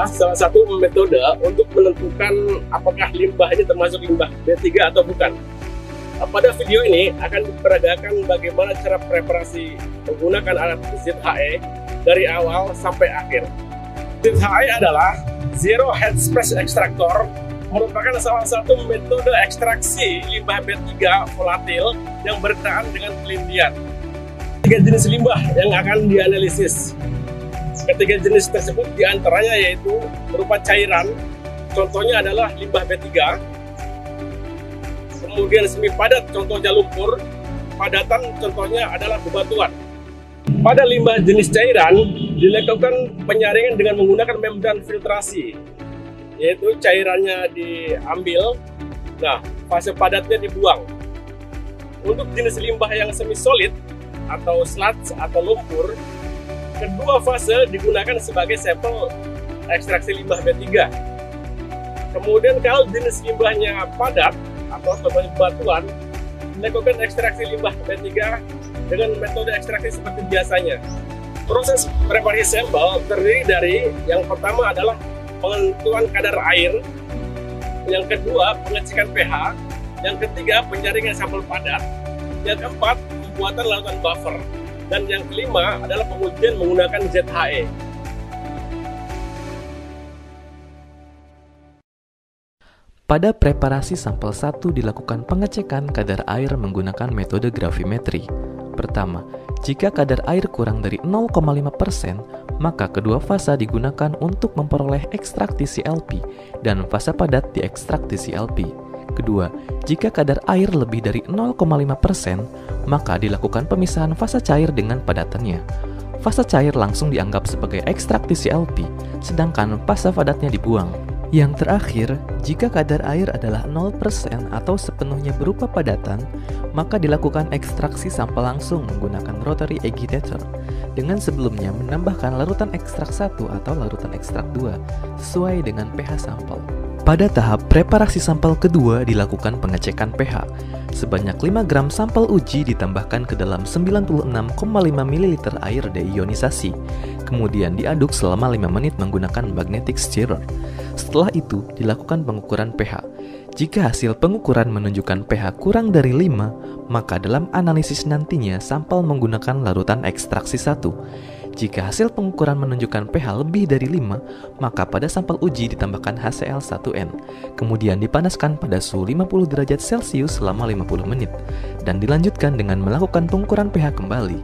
salah satu metode untuk menentukan apakah limbahnya termasuk limbah B3 atau bukan. Pada video ini akan diperagakan bagaimana cara preparasi menggunakan alat ZHE dari awal sampai akhir. ZHE adalah Zero Head Space Extractor, merupakan salah satu metode ekstraksi limbah B3 volatil yang bertahan dengan kelindian. 3 jenis limbah yang akan dianalisis. Ketiga jenis tersebut diantaranya yaitu berupa cairan, contohnya adalah limbah B3, kemudian semi padat, contohnya lumpur, padatan, contohnya adalah bebatuan. Pada limbah jenis cairan dilakukan penyaringan dengan menggunakan membran filtrasi, yaitu cairannya diambil, nah fase padatnya dibuang. Untuk jenis limbah yang semi solid atau sludge atau lumpur, kedua fase digunakan sebagai sampel ekstraksi limbah B3. Kemudian kalau jenis limbahnya padat atau contohnya batuan, dilakukan ekstraksi limbah B3 dengan metode ekstraksi seperti biasanya. Proses preparasi sampel terdiri dari yang pertama adalah penentuan kadar air, yang kedua pengecekan pH, yang ketiga penyaringan sampel padat, yang keempat pembuatan larutan buffer, dan yang kelima adalah pengujian menggunakan ZHE. Pada preparasi sampel 1 dilakukan pengecekan kadar air menggunakan metode gravimetri. Pertama, jika kadar air kurang dari 0,5%, maka kedua fasa digunakan untuk memperoleh ekstraksi CLP dan fasa padat diekstraksi CLP. Kedua, jika kadar air lebih dari 0,5%, maka dilakukan pemisahan fasa cair dengan padatannya. Fasa cair langsung dianggap sebagai ekstraksi CLP, sedangkan fasa padatnya dibuang. Yang terakhir, jika kadar air adalah 0% atau sepenuhnya berupa padatan, maka dilakukan ekstraksi sampel langsung menggunakan rotary agitator, dengan sebelumnya menambahkan larutan ekstrak 1 atau larutan ekstrak 2 sesuai dengan pH sampel. Pada tahap preparasi sampel kedua dilakukan pengecekan pH. Sebanyak 5 gram sampel uji ditambahkan ke dalam 96,5 ml air deionisasi. Kemudian diaduk selama 5 menit menggunakan magnetic stirrer. Setelah itu dilakukan pengukuran pH. Jika hasil pengukuran menunjukkan pH kurang dari 5, maka dalam analisis nantinya sampel menggunakan larutan ekstraksi 1. Jika hasil pengukuran menunjukkan pH lebih dari 5, maka pada sampel uji ditambahkan HCl1N, kemudian dipanaskan pada suhu 50 derajat Celcius selama 50 menit, dan dilanjutkan dengan melakukan pengukuran pH kembali.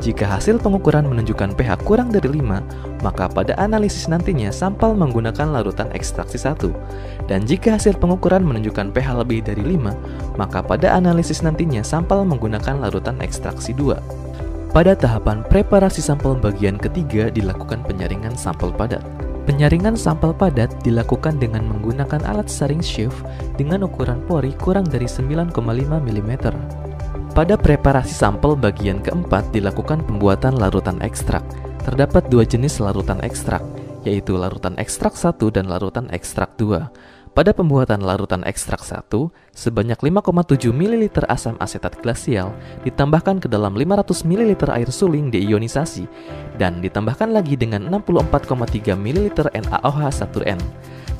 Jika hasil pengukuran menunjukkan pH kurang dari 5, maka pada analisis nantinya sampel menggunakan larutan ekstraksi 1. Dan jika hasil pengukuran menunjukkan pH lebih dari 5, maka pada analisis nantinya sampel menggunakan larutan ekstraksi 2. Pada tahapan preparasi sampel bagian ketiga dilakukan penyaringan sampel padat. Penyaringan sampel padat dilakukan dengan menggunakan alat saring sheaf dengan ukuran pori kurang dari 9,5 mm. Pada preparasi sampel bagian keempat dilakukan pembuatan larutan ekstrak. Terdapat 2 jenis larutan ekstrak, yaitu larutan ekstrak 1 dan larutan ekstrak 2. Pada pembuatan larutan ekstrak 1, sebanyak 5,7 ml asam asetat glasial ditambahkan ke dalam 500 ml air suling deionisasi dan ditambahkan lagi dengan 64,3 ml NaOH1N.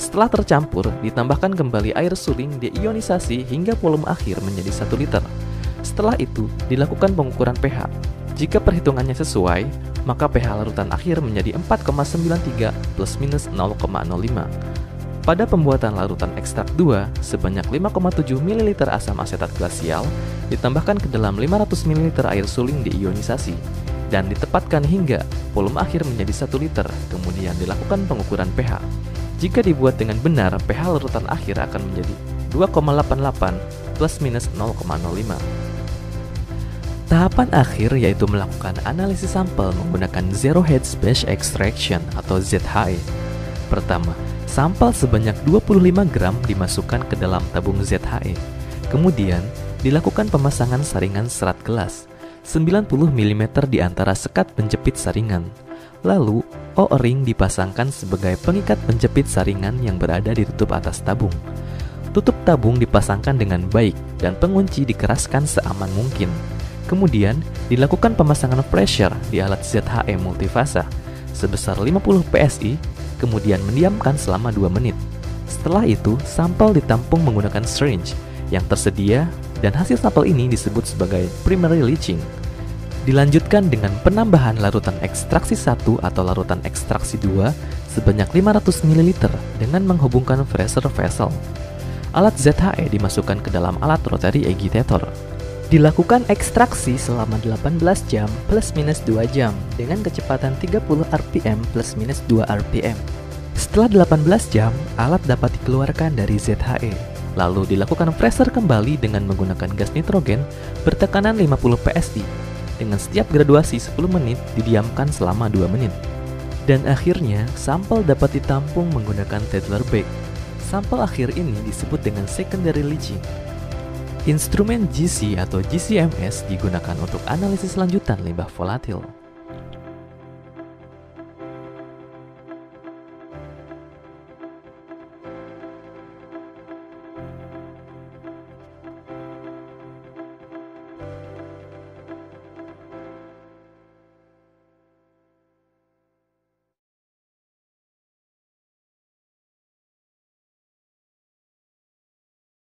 Setelah tercampur, ditambahkan kembali air suling deionisasi hingga volume akhir menjadi 1 liter. Setelah itu, dilakukan pengukuran pH. Jika perhitungannya sesuai, maka pH larutan akhir menjadi 4,93 plus minus 0,05. Pada pembuatan larutan ekstrak 2, sebanyak 5,7 ml asam asetat glasial ditambahkan ke dalam 500 ml air suling deionisasi dan ditepatkan hingga volume akhir menjadi 1 liter, kemudian dilakukan pengukuran pH. Jika dibuat dengan benar, pH larutan akhir akan menjadi 2,88 plus minus 0,05. Tahapan akhir yaitu melakukan analisis sampel menggunakan Zero Head Space Extraction atau ZHE. Pertama, sampel sebanyak 25 gram dimasukkan ke dalam tabung ZHE. Kemudian, dilakukan pemasangan saringan serat gelas 90 mm di antara sekat penjepit saringan. Lalu, O-ring dipasangkan sebagai pengikat penjepit saringan yang berada di tutup atas tabung. Tutup tabung dipasangkan dengan baik dan pengunci dikeraskan seaman mungkin. Kemudian, dilakukan pemasangan pressure di alat ZHE multifasa sebesar 50 PSI kemudian mendiamkan selama 2 menit. Setelah itu, sampel ditampung menggunakan syringe yang tersedia dan hasil sampel ini disebut sebagai primary leaching. Dilanjutkan dengan penambahan larutan ekstraksi 1 atau larutan ekstraksi 2 sebanyak 500 ml dengan menghubungkan Fraser vessel. Alat ZHE dimasukkan ke dalam alat rotary agitator. Dilakukan ekstraksi selama 18 jam plus minus 2 jam dengan kecepatan 30 rpm plus minus 2 rpm. Setelah 18 jam, alat dapat dikeluarkan dari ZHE. Lalu dilakukan Fraser kembali dengan menggunakan gas nitrogen bertekanan 50 psi. Dengan setiap graduasi 10 menit didiamkan selama 2 menit. Dan akhirnya, sampel dapat ditampung menggunakan Tedlar bag. Sampel akhir ini disebut dengan secondary leaching. Instrumen GC atau GCMS digunakan untuk analisis lanjutan limbah volatil.